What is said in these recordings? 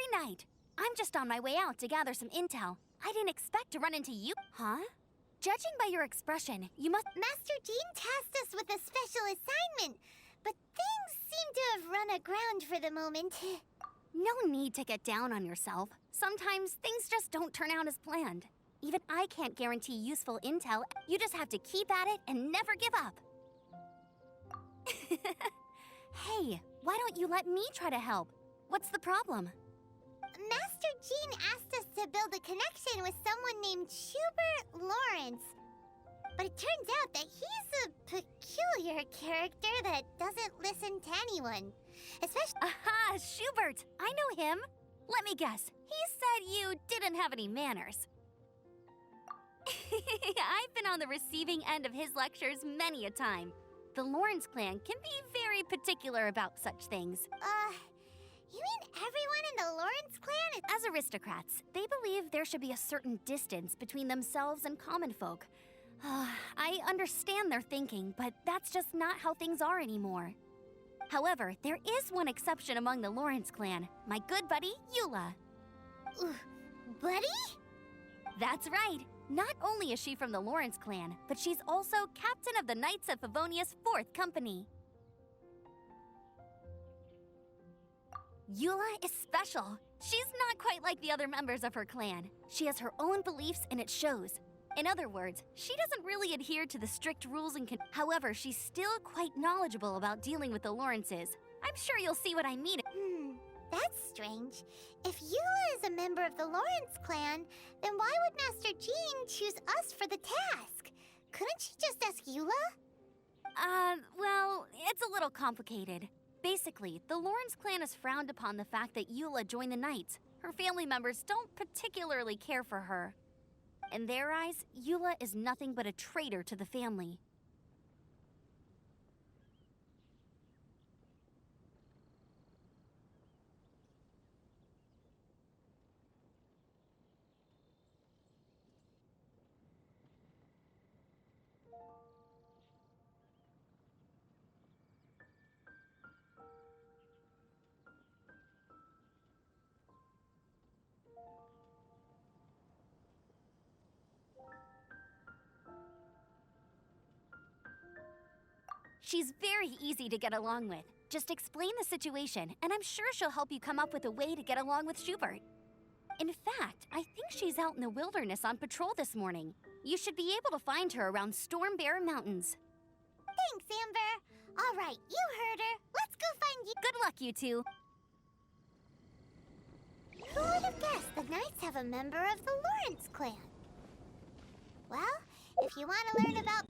very night. I'm just on my way out to gather some intel. I didn't expect to run into you. Huh? Judging by your expression, you must— Master Jean tasked us with a special assignment, but things seem to have run aground for the moment. No need to get down on yourself. Sometimes things just don't turn out as planned. Even I can't guarantee useful intel. You just have to keep at it and never give up. Hey, why don't you let me try to help? What's the problem? Master Jean asked us to build a connection with someone named Schubert Lawrence. But it turns out that he's a peculiar character that doesn't listen to anyone. Especially— Aha, Schubert! I know him. Let me guess. He said you didn't have any manners. I've been on the receiving end of his lectures many a time. The Lawrence clan can be very particular about such things. You mean everyone in the Lawrence clan is— As aristocrats, they believe there should be a certain distance between themselves and common folk. I understand their thinking, but that's just not how things are anymore. However, there is one exception among the Lawrence clan, my good buddy, Eula. Buddy? That's right. Not only is she from the Lawrence clan, but she's also captain of the Knights of Favonia's 4th Company. Eula is special. She's not quite like the other members of her clan. She has her own beliefs and it shows. In other words, she doesn't really adhere to the strict rules and however, she's still quite knowledgeable about dealing with the Lawrences. I'm sure you'll see what I mean. That's strange. If Eula is a member of the Lawrence clan, then why would Master Jean choose us for the task? Couldn't she just ask Eula? Well, it's a little complicated. Basically, the Lawrence clan has frowned upon the fact that Eula joined the Knights. Her family members don't particularly care for her. In their eyes, Eula is nothing but a traitor to the family. She's very easy to get along with. Just explain the situation, and I'm sure she'll help you come up with a way to get along with Schubert. In fact, I think she's out in the wilderness on patrol this morning. You should be able to find her around Storm Bear Mountains. Thanks, Amber. All right, you heard her. Let's go find you. Good luck, you two. Who would have guessed the Knights have a member of the Lawrence clan? Well, if you want to learn about—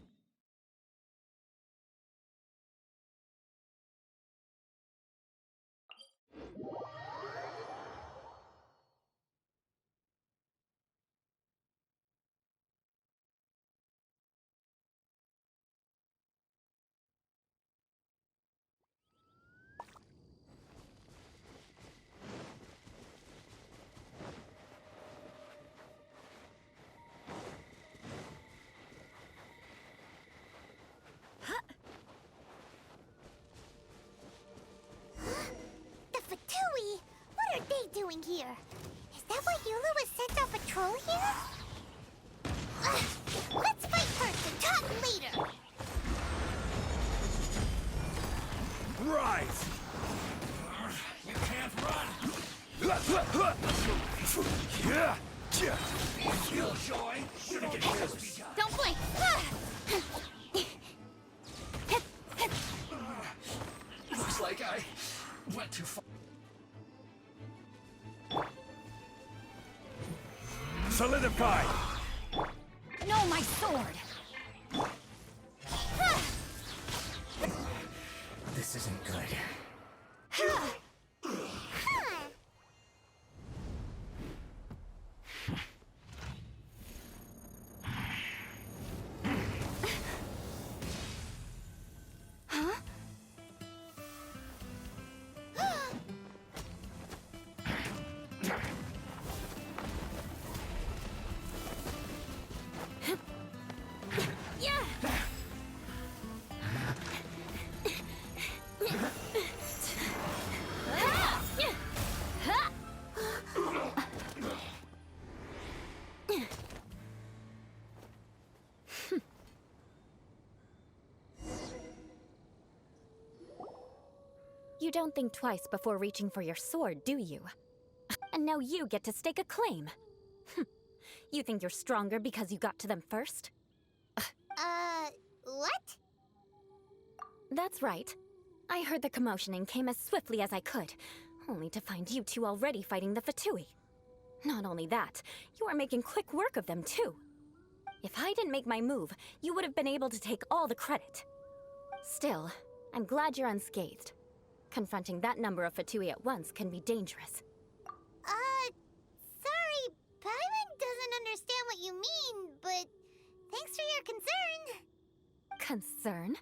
What are they doing here? Is that why Eula was sent on patrol here? Let's fight first and talk later! Right! You can't run! Feel joy? Shouldn't get this. Don't blink! Looks like I went too far. Solidify! No, my sword! This isn't good. You don't think twice before reaching for your sword, do you? And now you get to stake a claim. You think you're stronger because you got to them first? What? That's right. I heard the commotion and came as swiftly as I could, only to find you two already fighting the Fatui. Not only that, you are making quick work of them too. If I didn't make my move, you would have been able to take all the credit. Still, I'm glad you're unscathed. Confronting that number of Fatui at once can be dangerous. Sorry, Paimon doesn't understand what you mean, but thanks for your concern. Concern?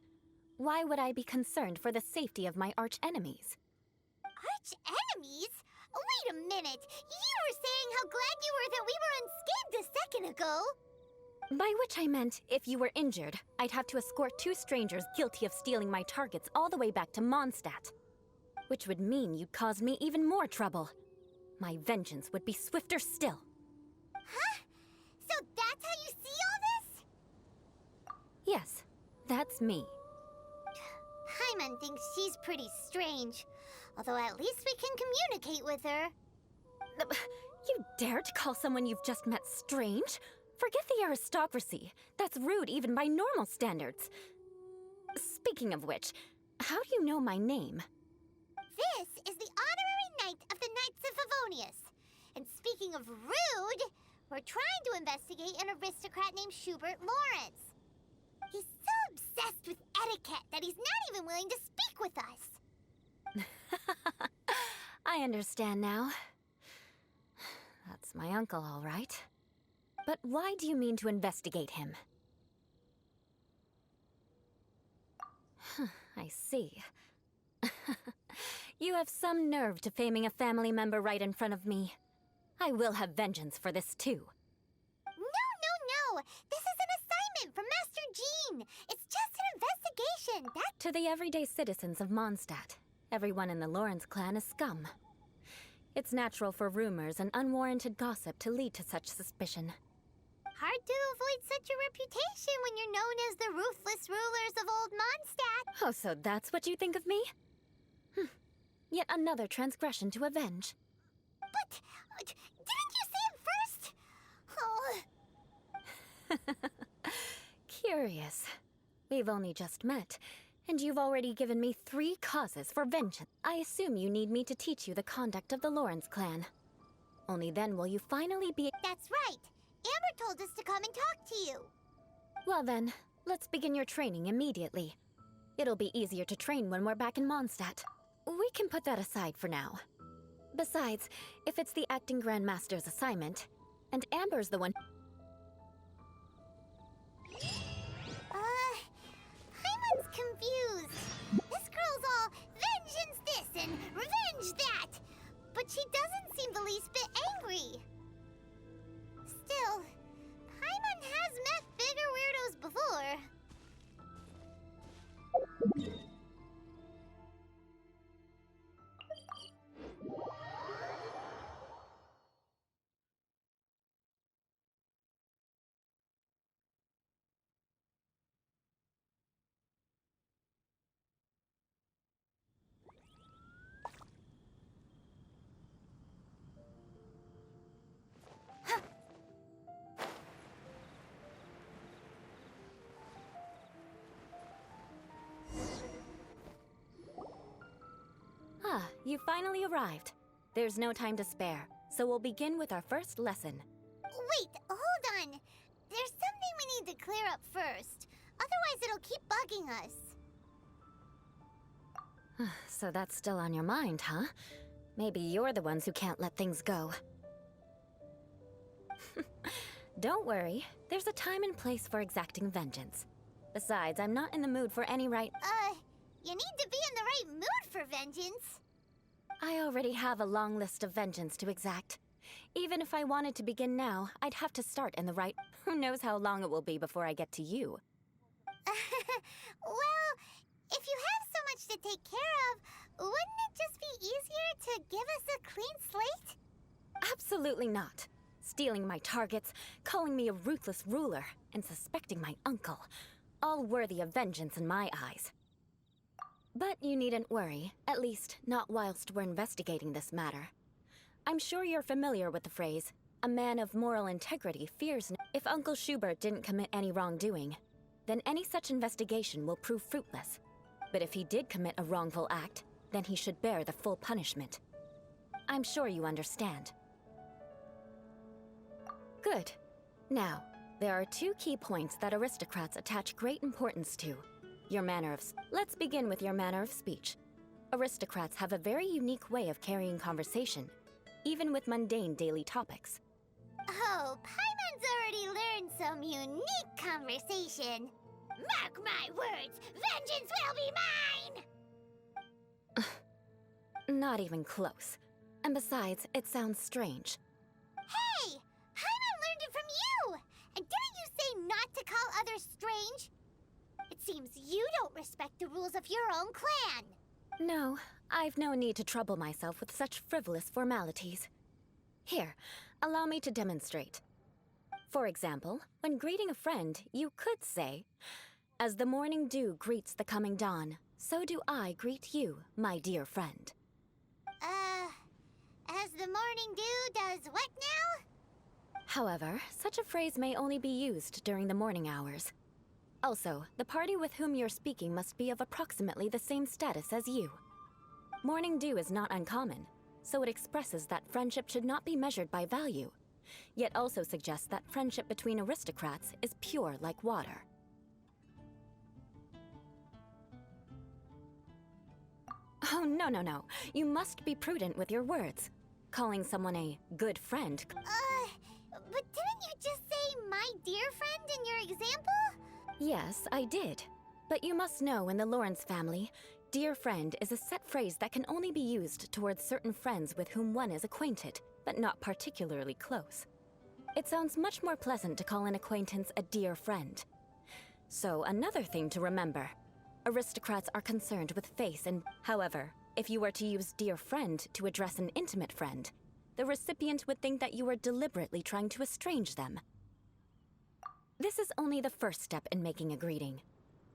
Why would I be concerned for the safety of my arch-enemies? Arch-enemies? Wait a minute! You were saying how glad you were that we were unscathed a second ago! By which I meant, if you were injured, I'd have to escort 2 strangers guilty of stealing my targets all the way back to Mondstadt. Which would mean you'd cause me even more trouble. My vengeance would be swifter still. Huh? So that's how you see all this? Yes, that's me. Paimon thinks she's pretty strange. Although at least we can communicate with her. You dare to call someone you've just met strange? Forget the aristocracy. That's rude even by normal standards. Speaking of which, how do you know my name? This is the honorary knight of the Knights of Favonius. And speaking of rude, we're trying to investigate an aristocrat named Schubert Lawrence. He's so obsessed with etiquette that he's not even willing to speak with us. I understand now. That's my uncle, all right. But why do you mean to investigate him? I see. You have some nerve to faming a family member right in front of me. I will have vengeance for this too. No. This is an assignment from Master Jean. It's just an investigation. To the everyday citizens of Mondstadt, everyone in the Lawrence clan is scum. It's natural for rumors and unwarranted gossip to lead to such suspicion. Hard to avoid such a reputation when you're known as the ruthless rulers of Old Mondstadt. Oh, so that's what you think of me? Yet another transgression to avenge. But didn't you say it first? Oh. Curious. We've only just met, and you've already given me 3 causes for vengeance. I assume you need me to teach you the conduct of the Lawrence clan. Only then will you finally be— That's right. Amber told us to come and talk to you. Well then, let's begin your training immediately. It'll be easier to train when we're back in Mondstadt. We can put that aside for now. Besides, if it's the acting Grandmaster's assignment, and Amber's the one— Paimon's confused. This girl's all vengeance this and revenge that. But she doesn't seem the least bit angry. Still, Paimon has met bigger weirdos before. You finally arrived. There's no time to spare, so we'll begin with our first lesson. Wait, hold on. There's something we need to clear up first. Otherwise it'll keep bugging us. So that's still on your mind, huh? Maybe you're the ones who can't let things go. Don't worry, there's a time and place for exacting vengeance. Besides, I'm not in the mood for any You need to be in the right mood for vengeance. I already have a long list of vengeance to exact. Even if I wanted to begin now, I'd have to start in the right— Who knows how long it will be before I get to you? Well, if you have so much to take care of, wouldn't it just be easier to give us a clean slate? Absolutely not. Stealing my targets, calling me a ruthless ruler, and suspecting my uncle. All worthy of vengeance in my eyes. But you needn't worry, at least not whilst we're investigating this matter. I'm sure you're familiar with the phrase, a man of moral integrity fears no. If Uncle Schubert didn't commit any wrongdoing, then any such investigation will prove fruitless. But if he did commit a wrongful act, then he should bear the full punishment. I'm sure you understand. Good. Now, there are two key points that aristocrats attach great importance to. Your manner of Let's begin with your manner of speech. Aristocrats have a very unique way of carrying conversation, even with mundane daily topics. Oh, Paimon's already learned some unique conversation. Mark my words, vengeance will be mine! Not even close. And besides, it sounds strange. Hey! Paimon learned it from you! And didn't you say not to call others strange? It seems you don't respect the rules of your own clan. No, I've no need to trouble myself with such frivolous formalities. Here, allow me to demonstrate. For example, when greeting a friend, you could say, "As the morning dew greets the coming dawn, so do I greet you, my dear friend." As the morning dew does what now? However, such a phrase may only be used during the morning hours. Also, the party with whom you're speaking must be of approximately the same status as you. Morning dew is not uncommon, so it expresses that friendship should not be measured by value, yet also suggests that friendship between aristocrats is pure like water. Oh, no. You must be prudent with your words. Calling someone a good friend... But didn't you just say my dear friend in your example? Yes, I did. But you must know in the Lawrence family, dear friend is a set phrase that can only be used towards certain friends with whom one is acquainted, but not particularly close. It sounds much more pleasant to call an acquaintance a dear friend. So, another thing to remember. Aristocrats are concerned with face and... However, if you were to use dear friend to address an intimate friend, the recipient would think that you were deliberately trying to estrange them. This is only the first step in making a greeting.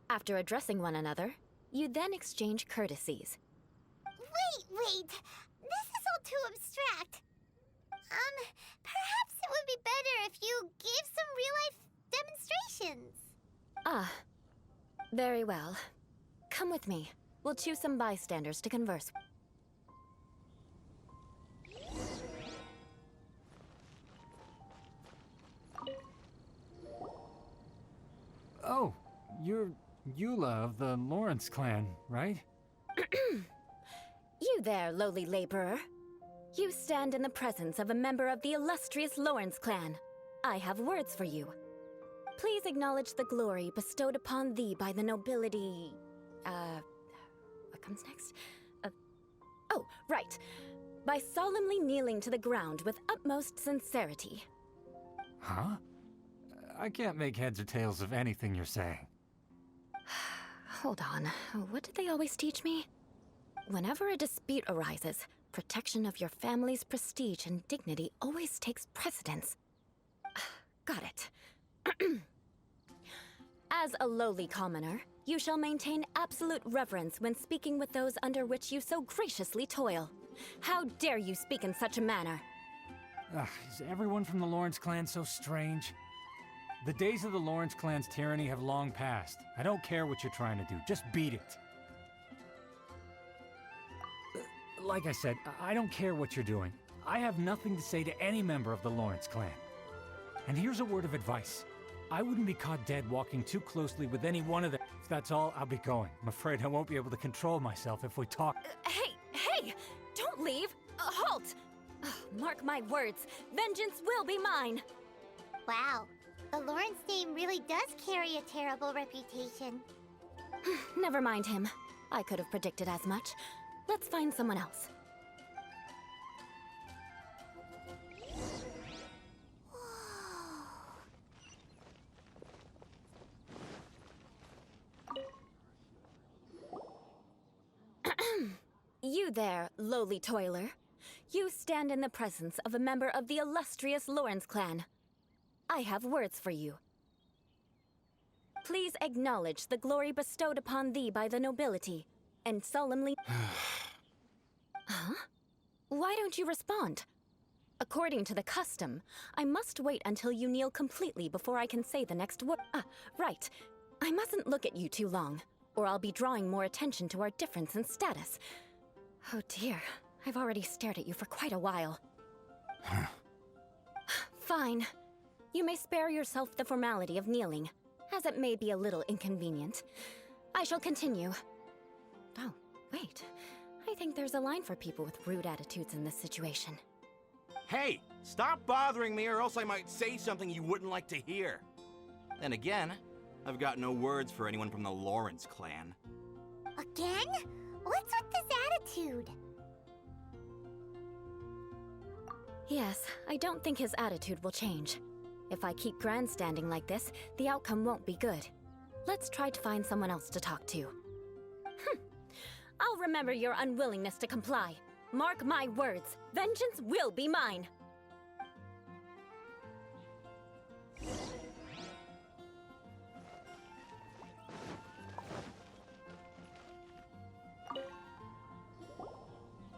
After addressing one another, you then exchange courtesies. Wait. This is all too abstract. Perhaps it would be better if you gave some real-life demonstrations. Ah, very well. Come with me. We'll choose some bystanders to converse with. Oh, you're Eula of the Lawrence clan, right? You there, lowly laborer. You stand in the presence of a member of the illustrious Lawrence clan. I have words for you. Please acknowledge the glory bestowed upon thee by the nobility... What comes next? Oh, right. By solemnly kneeling to the ground with utmost sincerity. Huh? I can't make heads or tails of anything you're saying. Hold on. What did they always teach me? Whenever a dispute arises, protection of your family's prestige and dignity always takes precedence. Got it. As a lowly commoner, you shall maintain absolute reverence when speaking with those under which you so graciously toil. How dare you speak in such a manner? Is everyone from the Lawrence clan so strange? The days of the Lawrence clan's tyranny have long passed. I don't care what you're trying to do, just beat it. Like I said, I don't care what you're doing. I have nothing to say to any member of the Lawrence clan. And here's a word of advice. I wouldn't be caught dead walking too closely with any one of them. If that's all, I'll be going. I'm afraid I won't be able to control myself if we talk. Hey! Don't leave! Halt! Mark my words, vengeance will be mine! Wow, the Lawrence name really does carry a terrible reputation. Never mind him. I could have predicted as much. Let's find someone else. You there, lowly toiler. You stand in the presence of a member of the illustrious Lawrence clan. I have words for you. Please acknowledge the glory bestowed upon thee by the nobility. and solemnly... Huh? Why don't you respond? According to the custom, I must wait until you kneel completely before I can say the next word. Right. I mustn't look at you too long, or I'll be drawing more attention to our difference in status. Oh dear, I've already stared at you for quite a while. Fine. You may spare yourself the formality of kneeling, as it may be a little inconvenient. I shall continue. Oh, wait. I think there's a line for people with rude attitudes in this situation. Hey, stop bothering me or else I might say something you wouldn't like to hear. Then again, I've got no words for anyone from the Lawrence clan. Again? What's with this attitude? Yes, I don't think his attitude will change. If I keep grandstanding like this, the outcome won't be good. Let's try to find someone else to talk to. I'll remember your unwillingness to comply. Mark my words, vengeance will be mine.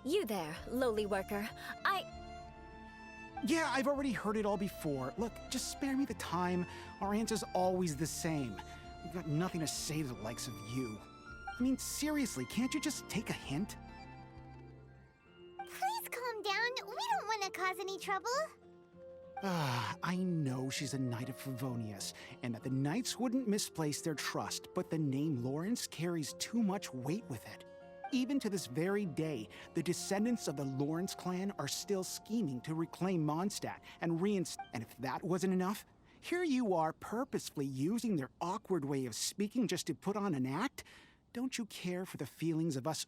You there, lowly worker. Yeah, I've already heard it all before. Look, just spare me the time. Our answer's always the same. We've got nothing to say to the likes of you. I mean, seriously, can't you just take a hint? Please calm down. We don't want to cause any trouble. I know she's a Knight of Favonius, and that the Knights wouldn't misplace their trust, but the name Lawrence carries too much weight with it. Even to this very day, the descendants of the Lawrence clan are still scheming to reclaim Mondstadt and and if that wasn't enough, here you are purposefully using their awkward way of speaking just to put on an act? Don't you care for the feelings of us?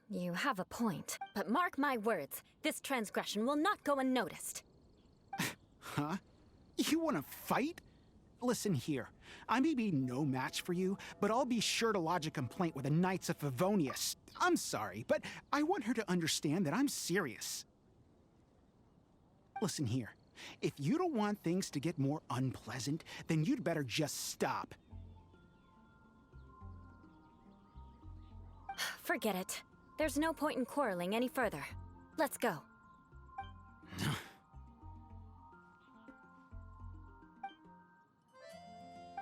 You have a point, but mark my words, this transgression will not go unnoticed. Huh? You want to fight? Listen here, I may be no match for you, but I'll be sure to lodge a complaint with the Knights of Favonius. I'm sorry, but I want her to understand that I'm serious. Listen here, if you don't want things to get more unpleasant, then you'd better just stop. Forget it. There's no point in quarreling any further. Let's go.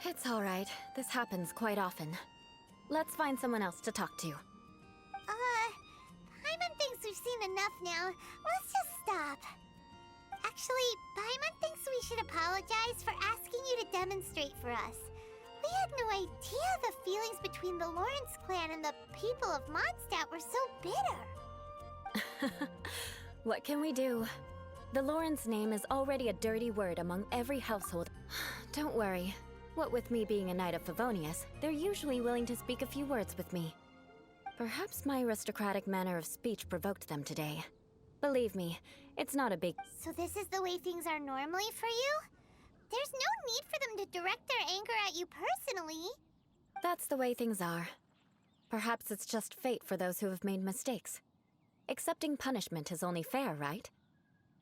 It's all right. This happens quite often. Let's find someone else to talk to. Paimon thinks we've seen enough now. Let's just stop. Actually, Paimon thinks we should apologize for asking you to demonstrate for us. We had no idea the feelings between the Lawrence clan and the people of Mondstadt were so bitter. What can we do? The Lawrence name is already a dirty word among every household. Don't worry. What with me being a Knight of Favonius, they're usually willing to speak a few words with me. Perhaps my aristocratic manner of speech provoked them today. Believe me, it's not a big... So this is the way things are normally for you? There's no need for them to direct their anger at you personally. That's the way things are. Perhaps it's just fate for those who have made mistakes. Accepting punishment is only fair, right?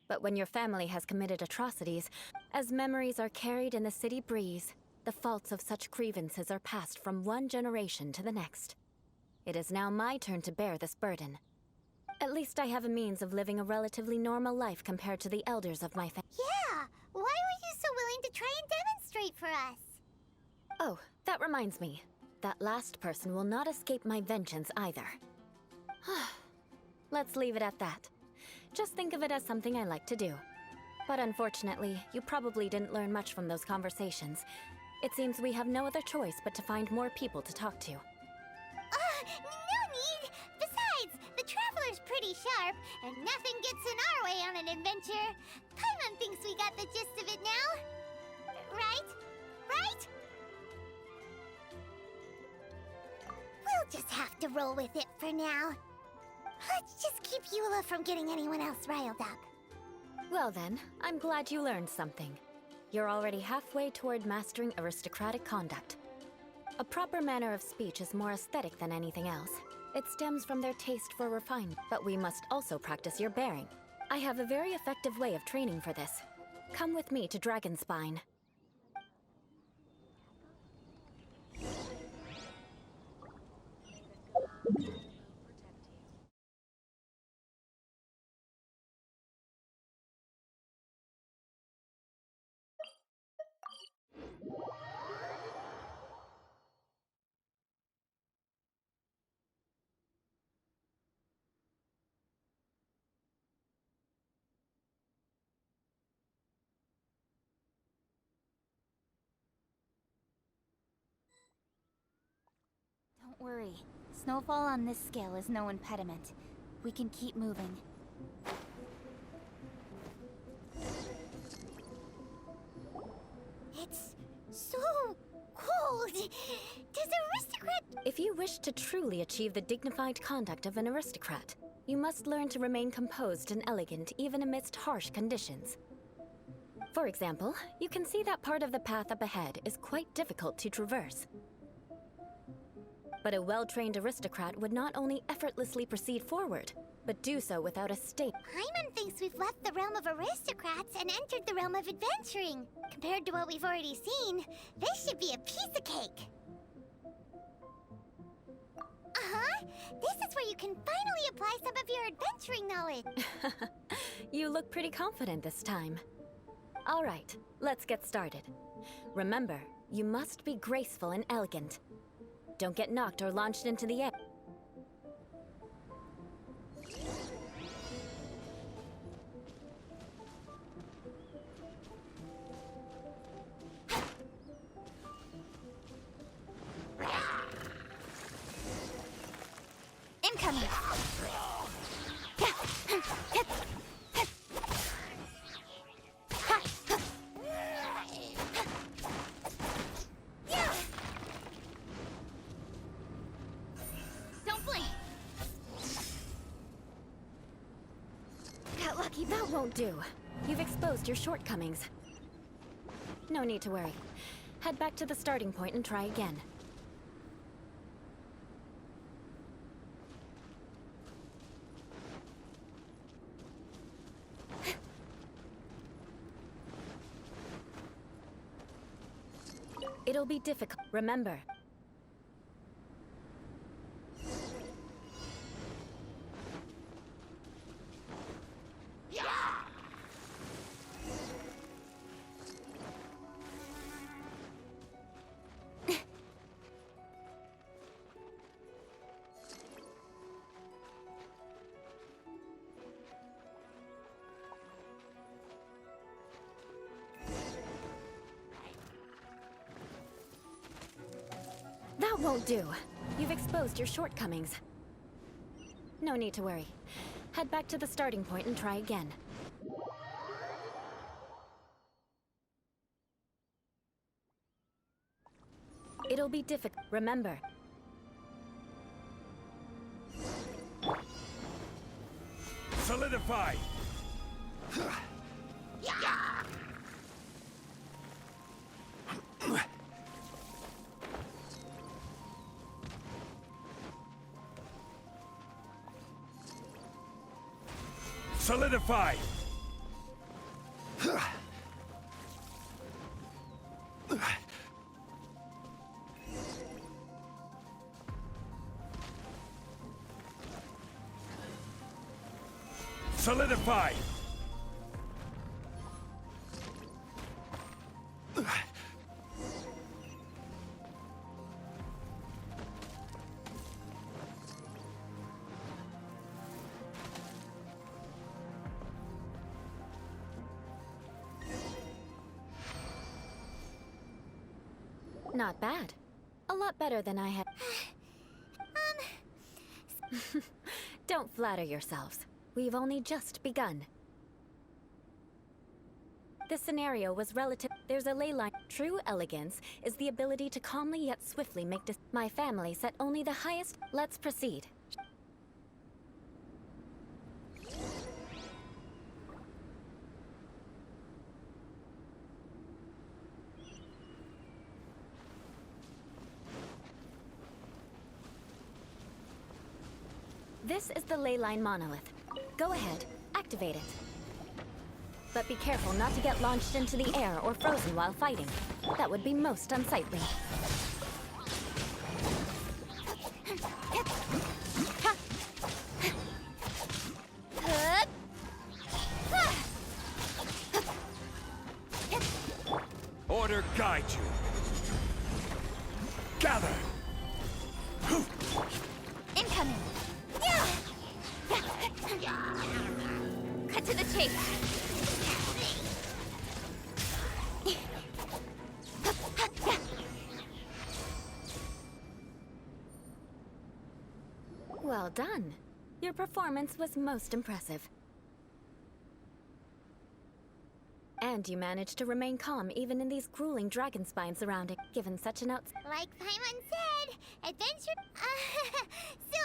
But when your family has committed atrocities, as memories are carried in the city breeze, the faults of such grievances are passed from one generation to the next. It is now my turn to bear this burden. At least I have a means of living a relatively normal life compared to the elders of my family. Yeah! Why were you so willing to try and demonstrate for us? Oh, that reminds me. That last person will not escape my vengeance either. Let's leave it at that. Just think of it as something I like to do. But unfortunately, you probably didn't learn much from those conversations. It seems we have no other choice but to find more people to talk to. No need! Besides, the Traveler's pretty sharp, and nothing gets in our way on an adventure. Paimon thinks we got the gist of it now. Right? Right? We'll just have to roll with it for now. Let's just keep Eula from getting anyone else riled up. Well then, I'm glad you learned something. You're already halfway toward mastering aristocratic conduct. A proper manner of speech is more aesthetic than anything else. It stems from their taste for refinement, but we must also practice your bearing. I have a very effective way of training for this. Come with me to Dragonspine. Don't worry. Snowfall on this scale is no impediment. We can keep moving. It's so cold. Does aristocrat... If you wish to truly achieve the dignified conduct of an aristocrat, you must learn to remain composed and elegant even amidst harsh conditions. For example, you can see that part of the path up ahead is quite difficult to traverse. But a well-trained aristocrat would not only effortlessly proceed forward, but do so without a stake. Paimon thinks we've left the realm of aristocrats and entered the realm of adventuring. Compared to what we've already seen, this should be a piece of cake. Uh-huh. This is where you can finally apply some of your adventuring knowledge. You look pretty confident this time. All right, let's get started. Remember, you must be graceful and elegant. Don't get knocked or launched into the air. Incoming! Don't blink! Got lucky. That won't do. You've exposed your shortcomings. No need to worry. Head back to the starting point and try again. It'll be difficult. Remember. That won't do. You've exposed your shortcomings. No need to worry. Head back to the starting point and try again. It'll be difficult. Remember. Solidify! Solidify! Solidify! Not bad. A lot better than I had. Don't flatter yourselves. We've only just begun. This scenario was relative. There's a ley line. True elegance is the ability to calmly yet swiftly make My family set only the highest. Let's proceed. This is the ley line monolith. Go ahead, activate it. But be careful not to get launched into the air or frozen while fighting. That would be most unsightly. order guide you. Gather! Incoming! Cut to the chase! Well done. Your performance was most impressive. And you managed to remain calm even in these grueling dragon spines surrounding, given such an Like Paimon said, adventure... so,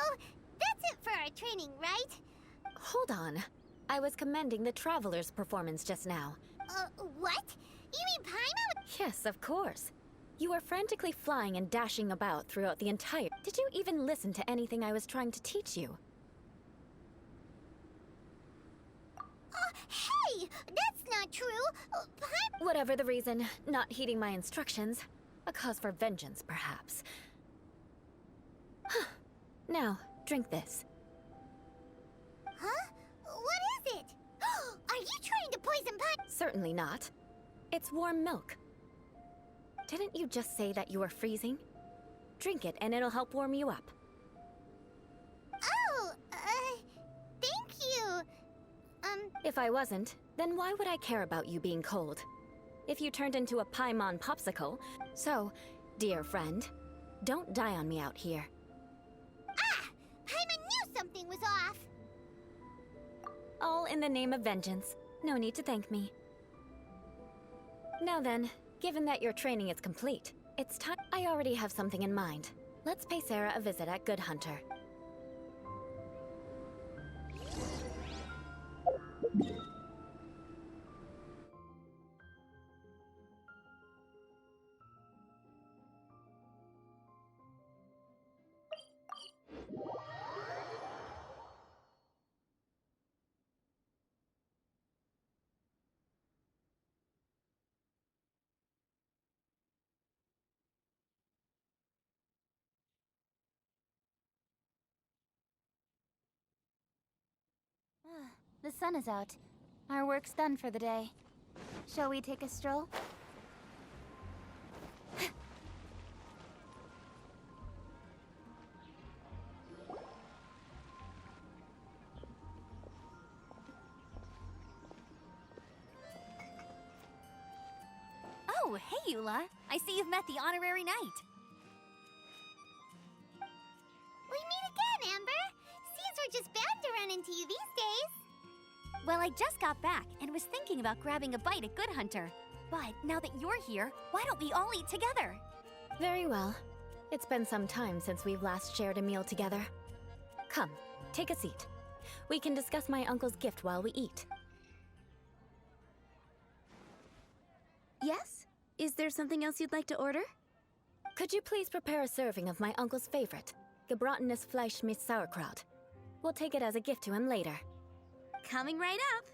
that's it for our training, right? Hold on. I was commending the Traveler's performance just now. What? You mean Paimon? Yes, of course. You were frantically flying and dashing about throughout the entire... Did you even listen to anything I was trying to teach you? Hey! That's not true! Whatever the reason, not heeding my instructions. A cause for vengeance, perhaps. Now, drink this. Huh? What is it? Are you trying to poison Paimon? Certainly not. It's warm milk. Didn't you just say that you were freezing? Drink it and it'll help warm you up. Oh, thank you. If I wasn't, then why would I care about you being cold? If you turned into a Paimon popsicle. So, dear friend, don't die on me out here. Paimon knew something was off. All in the name of vengeance. No need to thank me. Now then, given that your training is complete, it's time. I already have something in mind. Let's pay Sarah a visit at Good Hunter. The sun is out. Our work's done for the day. Shall we take a stroll? Oh, hey, Eula. I see you've met the honorary knight. We meet again, Amber. Seems we're just bound to run into you these days. Well, I just got back and was thinking about grabbing a bite at Good Hunter. But now that you're here, why don't we all eat together? Very well. It's been some time since we've last shared a meal together. Come, take a seat. We can discuss my uncle's gift while we eat. Yes? Is there something else you'd like to order? Could you please prepare a serving of my uncle's favorite, gebratenes Fleisch mit Sauerkraut? We'll take it as a gift to him later. Coming right up.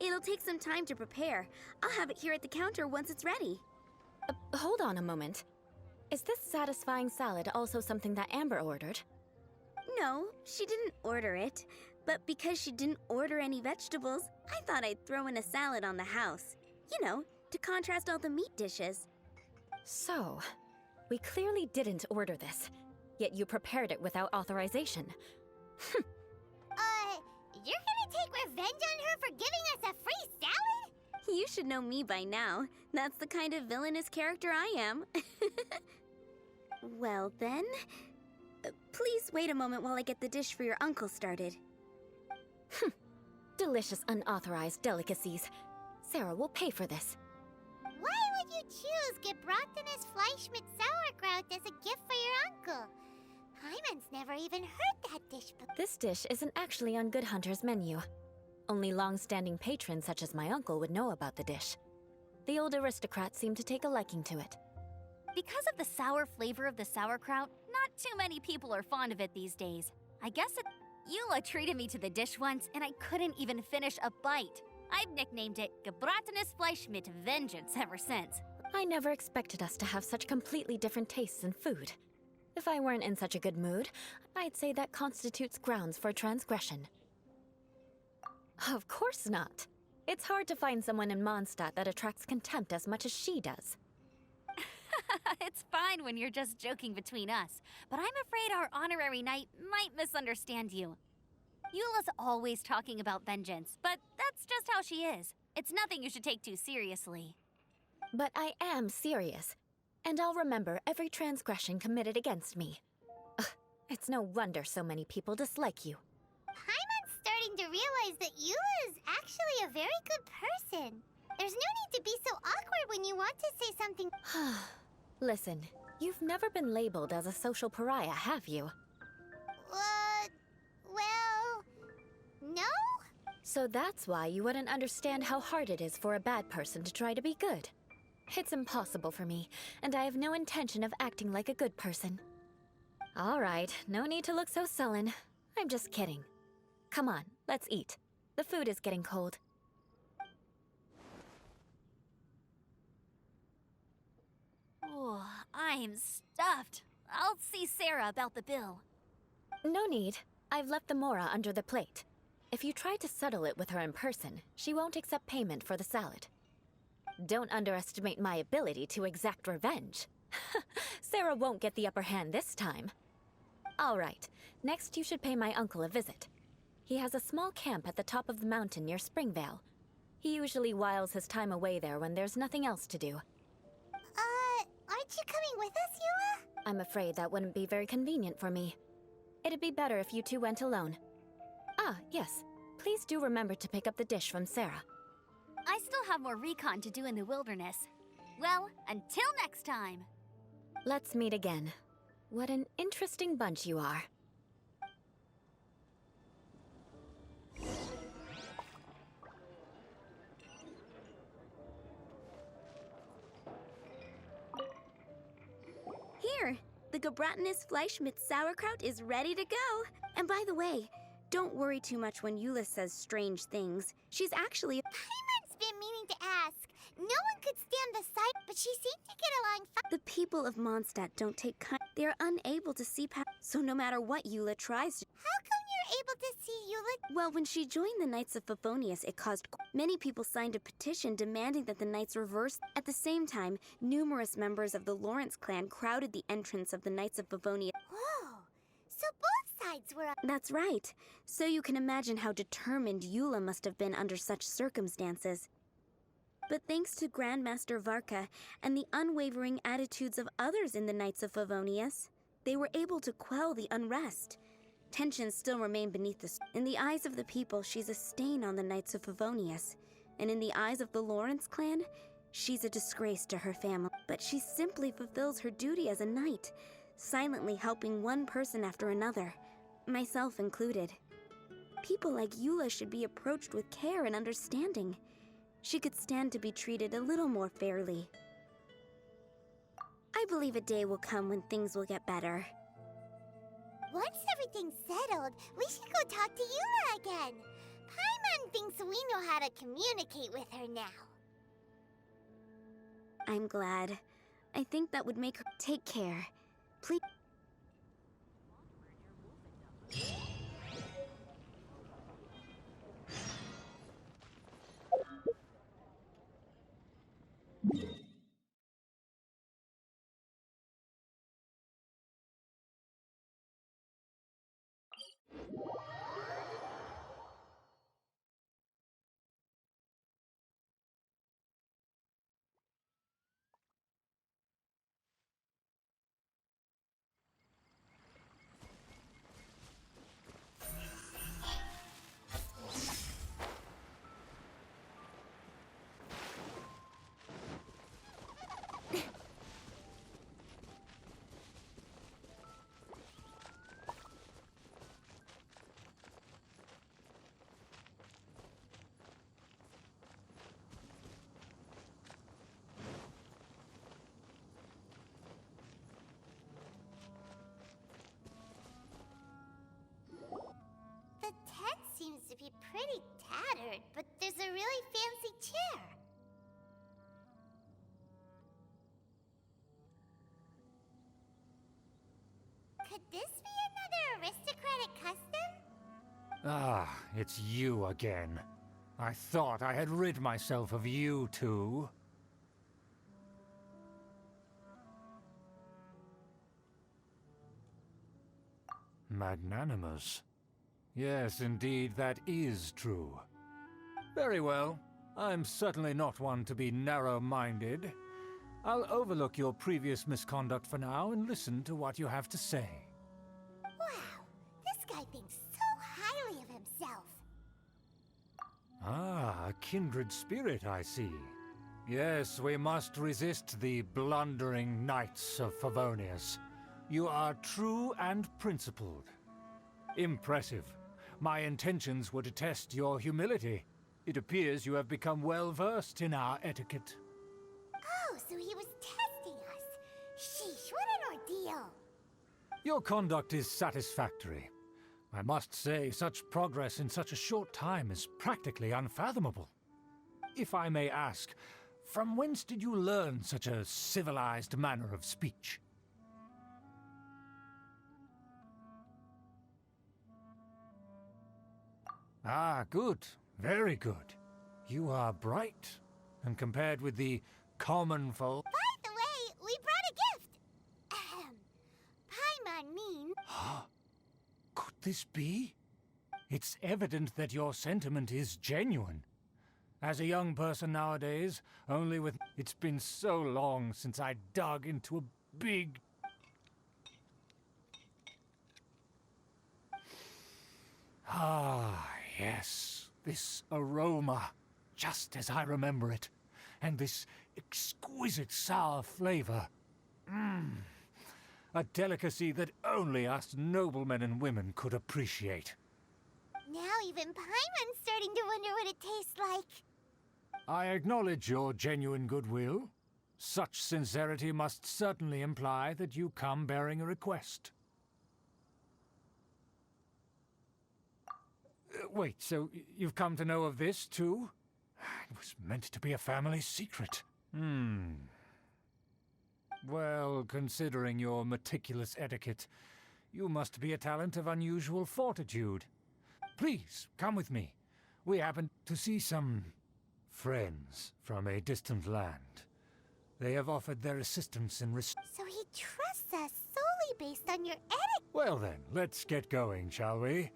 It'll take some time to prepare. I'll have it here at the counter once it's ready. Hold on a moment. Is this satisfying salad also something that Amber ordered? No, she didn't order it. But because she didn't order any vegetables, I thought I'd throw in a salad on the house. You know, to contrast all the meat dishes. So, we clearly didn't order this, yet you prepared it without authorization. You're gonna take revenge on her for giving us a free salad? You should know me by now. That's the kind of villainous character I am. Well then, please wait a moment while I get the dish for your uncle started. Delicious unauthorized delicacies. Sarah will pay for this. Why would you choose gebratenes Fleisch mit Sauerkraut as a gift for your uncle? Paimon's never even heard that dish before. This dish isn't actually on Good Hunter's menu. Only long-standing patrons such as my uncle would know about the dish. The old aristocrat seemed to take a liking to it. Because of the sour flavor of the sauerkraut, not too many people are fond of it these days. I guess Eula treated me to the dish once, and I couldn't even finish a bite. I've nicknamed it gebratenes Fleisch mit Vengeance ever since. I never expected us to have such completely different tastes in food. If I weren't in such a good mood, I'd say that constitutes grounds for transgression. Of course not. It's hard to find someone in Mondstadt that attracts contempt as much as she does. It's fine when you're just joking between us, but I'm afraid our honorary knight might misunderstand you. Eula's always talking about vengeance, but that's just how she is. It's nothing you should take too seriously. But I am serious, and I'll remember every transgression committed against me. Ugh, it's no wonder so many people dislike you. Paimon's starting to realize that Eula is actually a very good person. There's no need to be so awkward when you want to say something. Listen, you've never been labeled as a social pariah, have you? Well, no? So that's why you wouldn't understand how hard it is for a bad person to try to be good. It's impossible for me, and I have no intention of acting like a good person. All right, no need to look so sullen. I'm just kidding. Come on, let's eat. The food is getting cold. Oh, I'm stuffed. I'll see Sarah about the bill. No need. I've left the mora under the plate. If you try to settle it with her in person, she won't accept payment for the salad. Don't underestimate my ability to exact revenge. Sarah won't get the upper hand this time. All right, next you should pay my uncle a visit. He has a small camp at the top of the mountain near Springvale. He usually whiles his time away there when there's nothing else to do. Aren't you coming with us, Eula? I'm afraid that wouldn't be very convenient for me. It'd be better if you two went alone. Ah, yes. Please do remember to pick up the dish from Sarah. I still have more recon to do in the wilderness. Well, until next time. Let's meet again. What an interesting bunch you are. Here, the Gebratenes Fleischmitz sauerkraut is ready to go. And by the way, don't worry too much when Eula says strange things. She's actually... Paimon's been meaning to ask. No one could stand the sight, but she seemed to get along fine. The people of Mondstadt don't take kind. They are unable to see past. So no matter what Eula tries to... How come you're able to see Eula? Well, when she joined the Knights of Favonius, it caused... Many people signed a petition demanding that the Knights reverse. At the same time, numerous members of the Lawrence clan crowded the entrance of the Knights of Favonius. Whoa. So both sides were up. That's right. So you can imagine how determined Eula must have been under such circumstances. But thanks to Grandmaster Varka and the unwavering attitudes of others in the Knights of Favonius, they were able to quell the unrest. Tensions still remain beneath the... In the eyes of the people, she's a stain on the Knights of Favonius. And in the eyes of the Lawrence clan, she's a disgrace to her family. But she simply fulfills her duty as a knight, silently helping one person after another, myself included. People like Eula should be approached with care and understanding. She could stand to be treated a little more fairly. I believe a day will come when things will get better. Once everything's settled, we should go talk to Eula again. Paimon thinks we know how to communicate with her now. I'm glad. I think that would make her... Take care. Please... The tent seems to be pretty tattered, but there's a really fancy chair. Could this be another aristocratic custom? Ah, it's you again. I thought I had rid myself of you two. Magnanimous. Yes, indeed, that is true. Very well. I'm certainly not one to be narrow-minded. I'll overlook your previous misconduct for now and listen to what you have to say. Wow, this guy thinks so highly of himself. Ah, a kindred spirit, I see. Yes, we must resist the blundering knights of Favonius. You are true and principled. Impressive. My intentions were to test your humility. It appears you have become well-versed in our etiquette. Oh, so he was testing us. Sheesh, what an ordeal. Your conduct is satisfactory. I must say, such progress in such a short time is practically unfathomable. If I may ask, from whence did you learn such a civilized manner of speech? Ah, good. Very good. You are bright, and compared with the common folk... By the way, we brought a gift. Ahem. Paimon mean... Could this be? It's evident that your sentiment is genuine. As a young person nowadays, only with... It's been so long since I dug into a big... Ah, yes. This aroma, just as I remember it. And this exquisite sour flavor. A delicacy that only us noblemen and women could appreciate. Now even Paimon's starting to wonder what it tastes like. I acknowledge your genuine goodwill. Such sincerity must certainly imply that you come bearing a request. Wait, so you've come to know of this, too? It was meant to be a family secret. Well, considering your meticulous etiquette, you must be a talent of unusual fortitude. Please, come with me. We happen to see some friends from a distant land. They have offered their assistance in So he trusts us solely based on your etiquette. Well then, let's get going, shall we?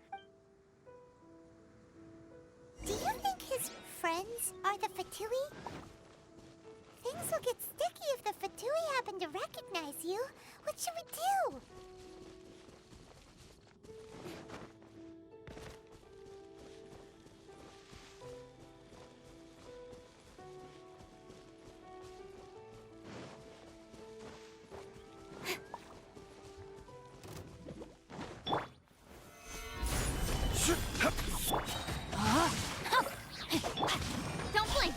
Do you think his friends are the Fatui? Things will get sticky if the Fatui happen to recognize you. What should we do? Don't blink!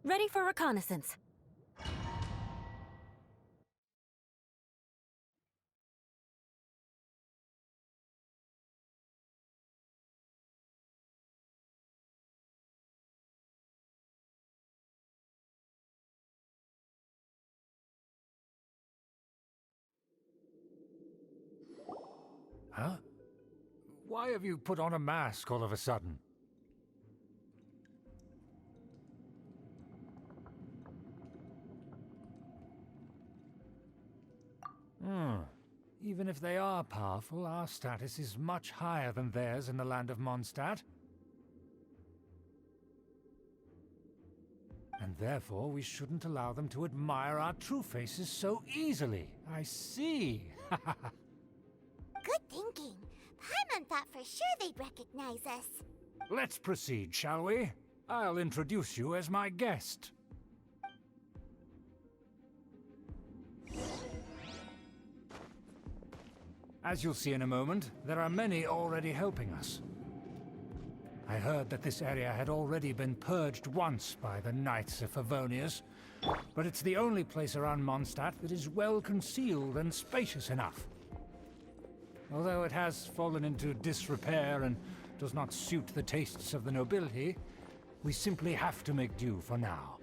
Ready for reconnaissance. Huh? Why have you put on a mask all of a sudden? Even if they are powerful, our status is much higher than theirs in the land of Mondstadt. And therefore, we shouldn't allow them to admire our true faces so easily. I see. Good thinking. Paimon thought for sure they'd recognize us. Let's proceed, shall we? I'll introduce you as my guest. As you'll see in a moment, there are many already helping us. I heard that this area had already been purged once by the Knights of Favonius, but it's the only place around Mondstadt that is well concealed and spacious enough. Although it has fallen into disrepair and does not suit the tastes of the nobility, we simply have to make do for now.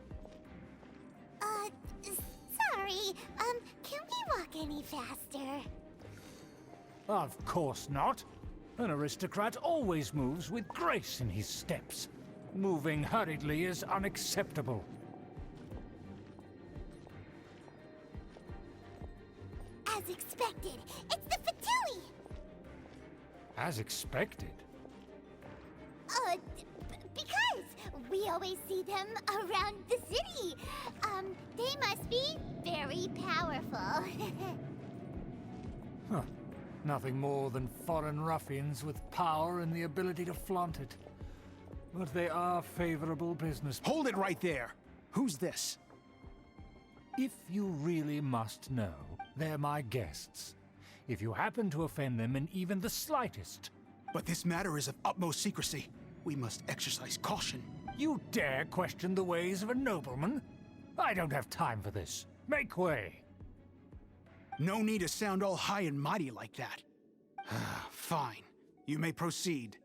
Sorry, can we walk any faster? Of course not. An aristocrat always moves with grace in his steps. Moving hurriedly is unacceptable. As expected, it's the Fatui! As expected. Because we always see them around the city. They must be very powerful. Huh. Nothing more than foreign ruffians with power and the ability to flaunt it. But they are favorable business. Hold it right there! Who's this? If you really must know, they're my guests. If you happen to offend them in even the slightest... But this matter is of utmost secrecy. We must exercise caution. You dare question the ways of a nobleman? I don't have time for this. Make way! No need to sound all high and mighty like that. Fine. You may proceed.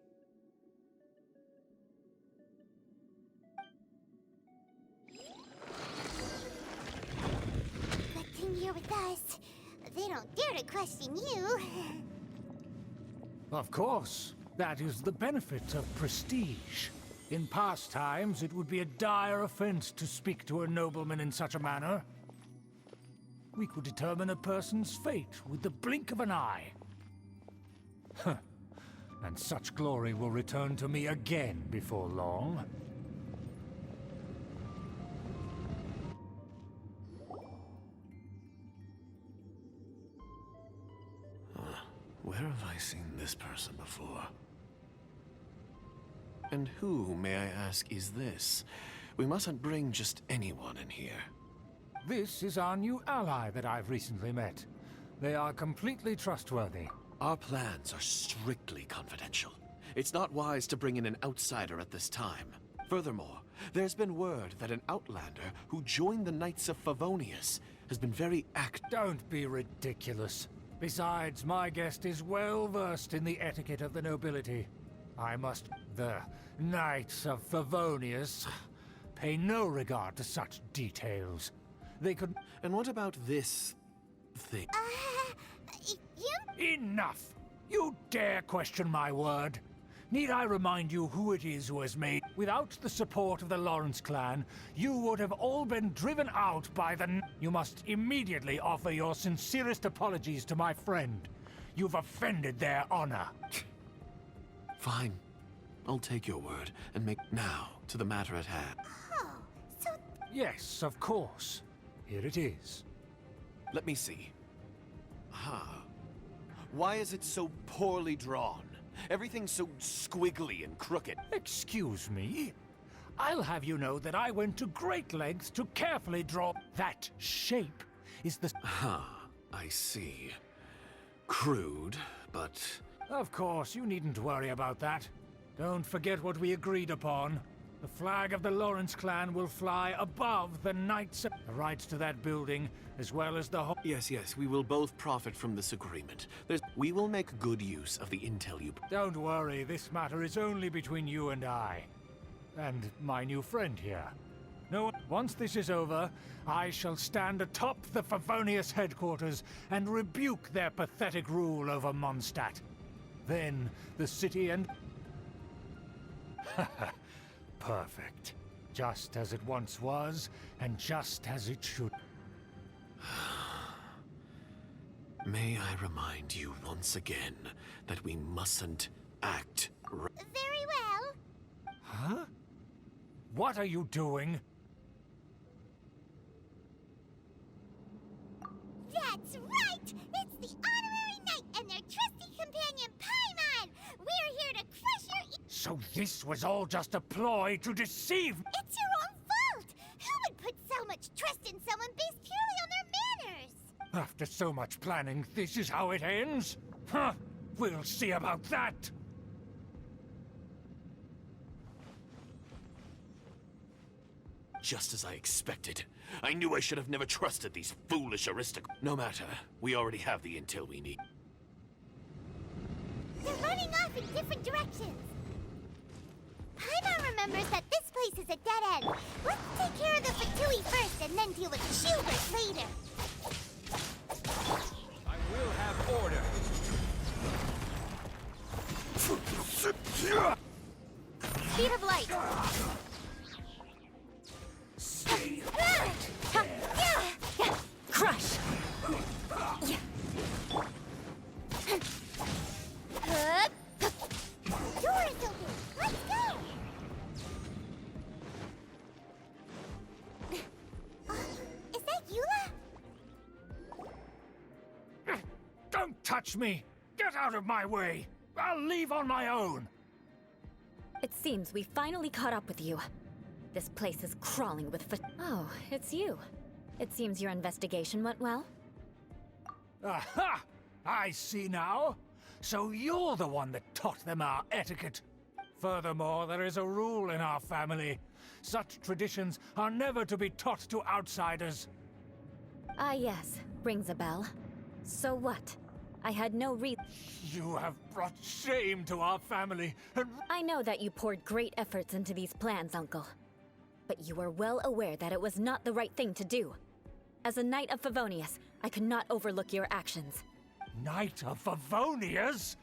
Good thing you're with us. They don't dare to question you. Of course. That is the benefit of prestige. In past times, it would be a dire offense to speak to a nobleman in such a manner. We could determine a person's fate with the blink of an eye. Huh. And such glory will return to me again before long. Where have I seen this person before? And who, may I ask, is this? We mustn't bring just anyone in here. This is our new ally that I've recently met. They are completely trustworthy. Our plans are strictly confidential. It's not wise to bring in an outsider at this time. Furthermore, there's been word that an outlander who joined the Knights of Favonius has been very active. Don't be ridiculous. Besides, my guest is well versed in the etiquette of the nobility. The Knights of Favonius pay no regard to such details. They could... And what about this thing? You? Enough! You dare question my word? Need I remind you who it is who has made... Without the support of the Lawrence clan, you would have all been driven out by the... You must immediately offer your sincerest apologies to my friend. You've offended their honor. Fine. I'll take your word and make now to the matter at hand. Oh, so... Yes, of course. Here it is. Let me see. Why is it so poorly drawn? Everything's so squiggly and crooked. Excuse me? I'll have you know that I went to great lengths to carefully draw... That shape is the... I see. Crude, but... Of course, you needn't worry about that. Don't forget what we agreed upon. The flag of the Lawrence clan will fly above the Knights of... The rights to that building, as well as the whole... Yes, we will both profit from this agreement. We will make good use of the intel you... Don't worry, this matter is only between you and I. And my new friend here. No, once this is over, I shall stand atop the Favonius headquarters and rebuke their pathetic rule over Mondstadt. Then, the city and... Perfect. Just as it once was, and just as it should. May I remind you once again that we mustn't act... Very well. Huh? What are you doing? That's right! It's the Honorary Knight and their trusty companion, Paimon! We're here to crush your... So this was all just a ploy to deceive... It's your own fault! Who would put so much trust in someone based purely on their manners? After so much planning, this is how it ends? Huh? We'll see about that! Just as I expected. I knew I should have never trusted these foolish aristocrats. No matter. We already have the intel we need. They're running off in different directions. Paimon remembers that this place is a dead end. Let's take care of the Fatui first and then deal with Schubert later. I will have order. Speed of light. Crush. Door is open. Let's go. Is that Eula? Don't touch me! Get out of my way! I'll leave on my own! It seems we finally caught up with you. This place is crawling with Oh, it's you. It seems your investigation went well. Aha! I see now. So you're the one that taught them our etiquette. Furthermore, there is a rule in our family. Such traditions are never to be taught to outsiders. Ah yes, rings a bell. So what? I had no You have brought shame to our family, and I know that you poured great efforts into these plans, Uncle. But you were well aware that it was not the right thing to do. As a Knight of Favonius, I could not overlook your actions. Knight of Favonius?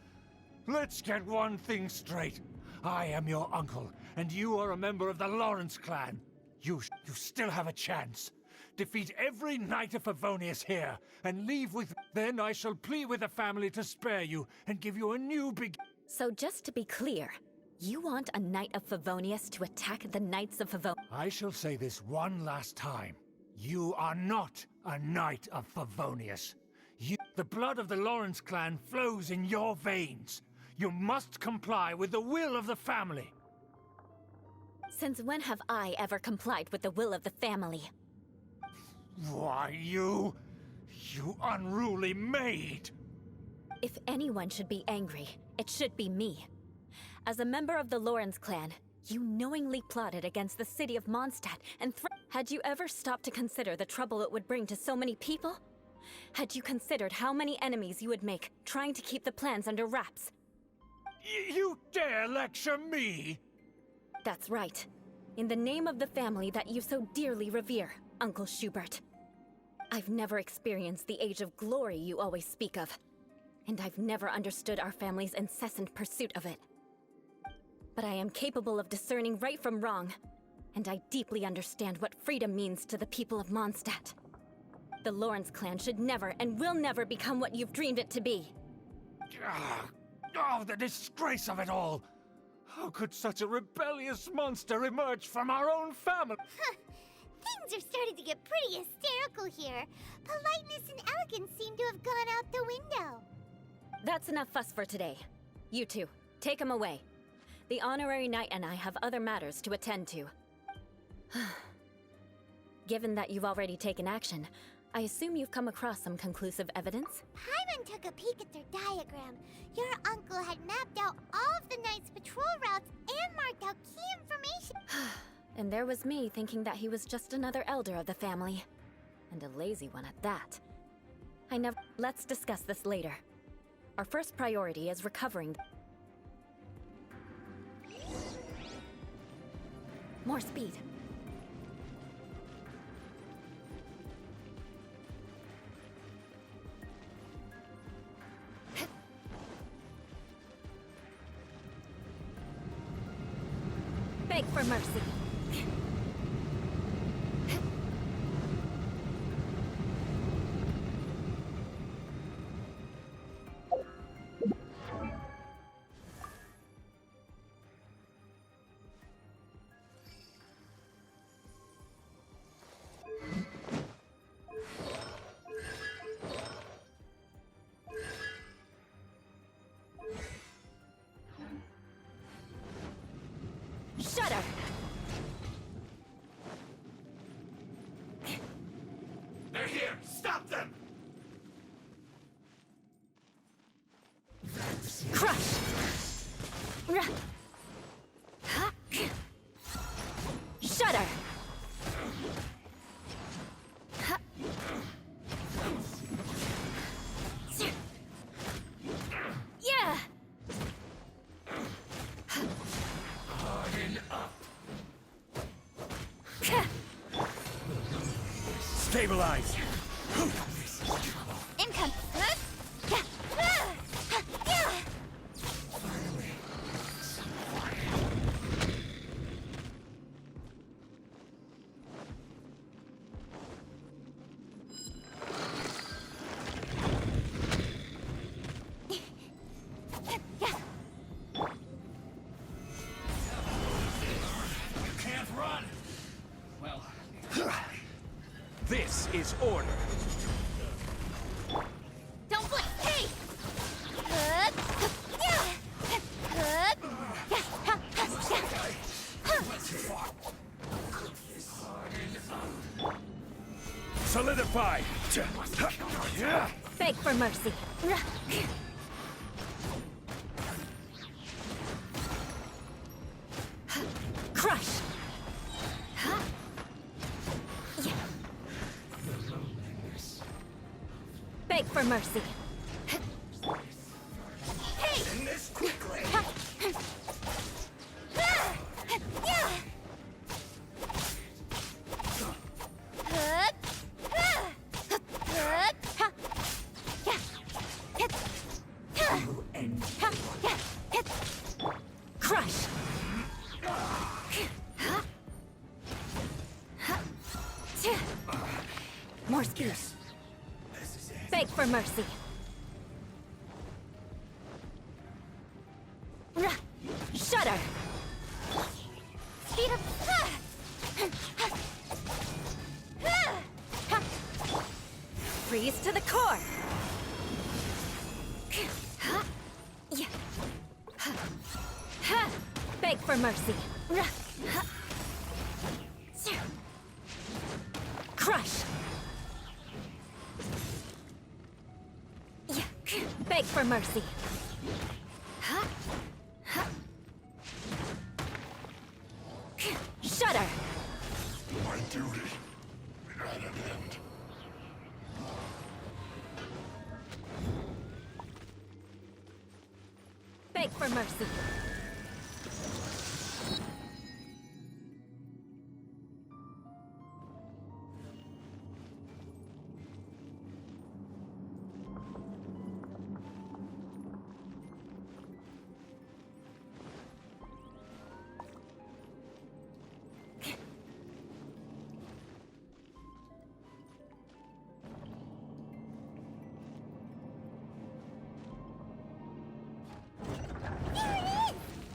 Let's get one thing straight. I am your uncle, and you are a member of the Lawrence clan. You still have a chance. Defeat every Knight of Favonius here, and leave with... Then I shall plead with the family to spare you, and give you a new So just to be clear, you want a Knight of Favonius to attack the Knights of Favonius? I shall say this one last time. You are not a Knight of Favonius. The blood of the Lawrence clan flows in your veins. You must comply with the will of the family. Since when have I ever complied with the will of the family? Why, you unruly maid! If anyone should be angry, it should be me. As a member of the Lawrence clan, you knowingly plotted against the city of Mondstadt and Had you ever stopped to consider the trouble it would bring to so many people? Had you considered how many enemies you would make trying to keep the plans under wraps? You dare lecture me? That's right. In the name of the family that you so dearly revere, Uncle Schubert. I've never experienced the age of glory you always speak of, and I've never understood our family's incessant pursuit of it. But I am capable of discerning right from wrong, and I deeply understand what freedom means to the people of Mondstadt. The Lawrence clan should never and will never become what you've dreamed it to be. Oh, the disgrace of it all! How could such a rebellious monster emerge from our own family? Things are starting to get pretty hysterical here. Politeness and elegance seem to have gone out the window. That's enough fuss for today. You two, take him away. The honorary knight and I have other matters to attend to. Given that you've already taken action, I assume you've come across some conclusive evidence? Paimon took a peek at their diagram. Your uncle had mapped out all of the Knight's patrol routes and marked out key information. And there was me thinking that he was just another elder of the family. And a lazy one at that. Let's discuss this later. Our first priority is recovering... More speed. Beg for mercy. Shudder! They're here! Stop them! Crush! Shudder! Yeah! Stabilize! Income. Can't run! Well, This is order. Don't blink. Hey! went too far. Solidify! Beg for mercy. Crush! Beg for mercy. End this quickly! Crush! More skills. Beg for mercy. Shudder! Speed up. Freeze to the core! Beg for mercy. Crush! Beg for mercy. Shudder! My duty at an end. Beg for mercy.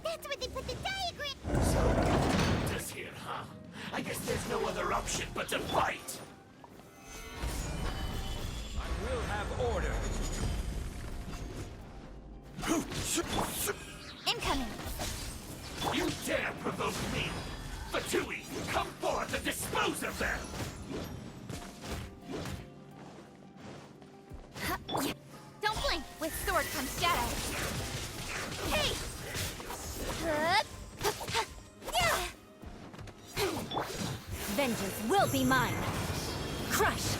That's where they put the diagram! This here, huh? I guess there's no other option but to fight! I will have order. Incoming. You dare provoke me! Fatui, come forth and dispose of them! Don't blink. With sword comes shadow. Hey! Vengeance will be mine. Crush!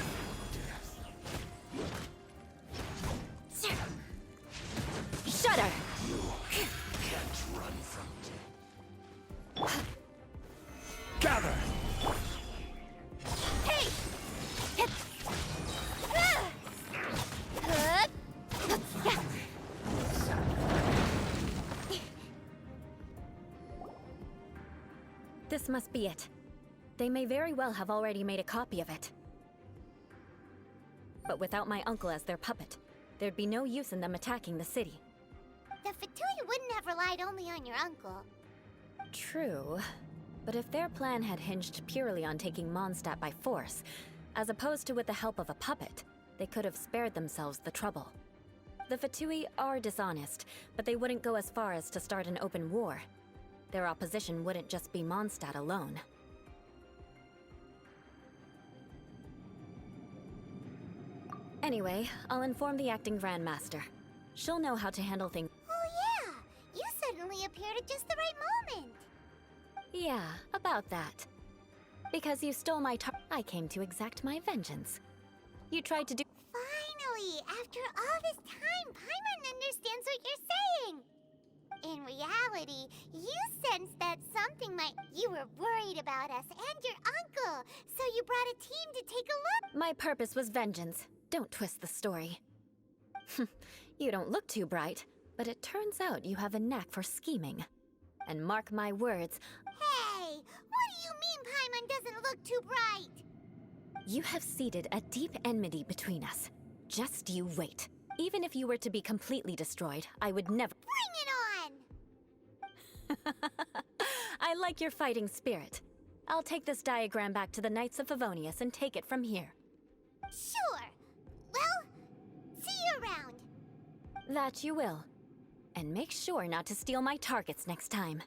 Shudder! Can't run from Gather! Hey! This must be it. They may very well have already made a copy of it. But without my uncle as their puppet, there'd be no use in them attacking the city. The Fatui wouldn't have relied only on your uncle. True. But if their plan had hinged purely on taking Mondstadt by force, as opposed to with the help of a puppet, they could have spared themselves the trouble. The Fatui are dishonest, but they wouldn't go as far as to start an open war. Their opposition wouldn't just be Mondstadt alone. Anyway, I'll inform the acting Grandmaster. She'll know how to handle things. Oh yeah! You suddenly appeared at just the right moment! Yeah, about that. Because you stole my I came to exact my vengeance. You tried to do- Finally! After all this time, Paimon understands what you're saying! In reality, you sensed that something might... You were worried about us and your uncle, so you brought a team to take a look. My purpose was vengeance. Don't twist the story. You don't look too bright, but it turns out you have a knack for scheming. And mark my words, Hey, what do you mean Paimon doesn't look too bright? you have seeded a deep enmity between us. Just you wait. Even if you were to be completely destroyed, I would never— Bring it on! I like your fighting spirit. I'll take this diagram back to the Knights of Favonius and take it from here. Sure. Well, see you around. That you will. And make sure not to steal my targets next time.